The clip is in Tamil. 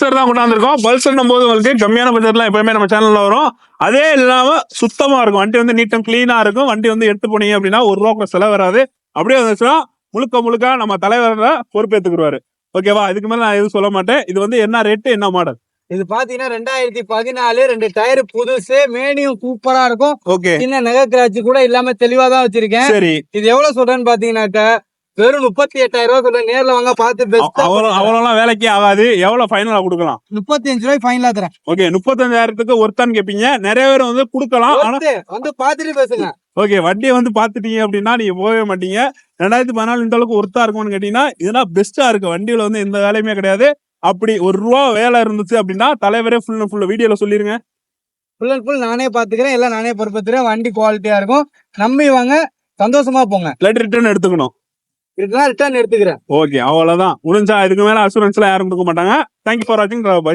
பல்சர் தான் கொண்டாந்துருக்கோம். பல்சர்னும் போது உங்களுக்கு கம்மியான பட்ஜெட்லாம் எப்பவுமே நம்ம சேனல்ல வரும். அதே இல்லாம சுத்தமா இருக்கும். வண்டி வந்து நீட்டம் கிளீனா இருக்கும். வண்டி வந்து எடுத்து போனீங்க அப்படின்னா ₹1 கூட செலவு வராது. அப்படியே வந்துச்சுன்னா முழுக்க நம்ம தலைவர் பொறுப்பேற்றுக்குருவாரு. ஓகேவா? இதுக்கு மேல நான் எதுவும் சொல்ல மாட்டேன். இது வந்து என்ன ரேட்டு, என்ன மாடல்? இது பாத்தீங்கன்னா 2014 2 டயர் புதுசு, மேனியும் சூப்பரா இருக்கும். ஓகே, சின்ன நகை கிராட்ச் கூட இல்லாம தெளிவா தான் வச்சிருக்கேன். சரி. இது எவ்வளவு சொல்றேன்னு பாத்தீங்கன்னாக்கா வெறும் 38,000 சொல்றேன். நேர்ல வாங்க பார்த்து பெஸ்டா அவ்வளோலாம் வேலைக்கே ஆகாது. எவ்வளவு ஃபைனலா கொடுக்கலாம்? 35 ரூபாய் ஃபைனலா தரேன். ஓகே, 35,000க்கு ஒருத்தான்னு கேட்பீங்க. நிறைய பேர் வந்து கொடுக்கலாம். ஆனா வந்து பாத்துட்டு பேசுங்க. ஓகே, வண்டியை வந்து பாத்துட்டீங்க அப்படின்னா நீங்க போகவே மாட்டீங்க. 2014 இந்த அளவுக்கு ஒர்த்தா இருக்கும்னு கேட்டீங்கன்னா இதெல்லாம் பெஸ்டா இருக்கு. வண்டியில வந்து எந்த வேலையுமே கிடையாது. அப்படி ₹1 வேலை இருந்துச்சு அப்படின்னா தலைவரே ஃபுல் அண்ட் ஃபுல் வீடியோல சொல்லிருங்க. ஃபுல் அண்ட் ஃபுல் நானே பாத்துக்கிறேன். எல்லாம் நானே பொறுப்பேற்றுறேன். வண்டி குவாலிட்டியா இருக்கும். நம்பி வாங்க, சந்தோஷமா போங்க. பிளட் ரிட்டர்ன் எடுத்துக்கணும். ரிட்டர்ன் எடுத்துக்கிறேன். ஓகே, அவ்வளவுதான். முடிஞ்சா இதுக்கு மேல அசூரன்ஸ் எல்லாம் யாரும் கொடுக்க மாட்டாங்க. தேங்க்யூ ஃபார் வாட்சிங். பை.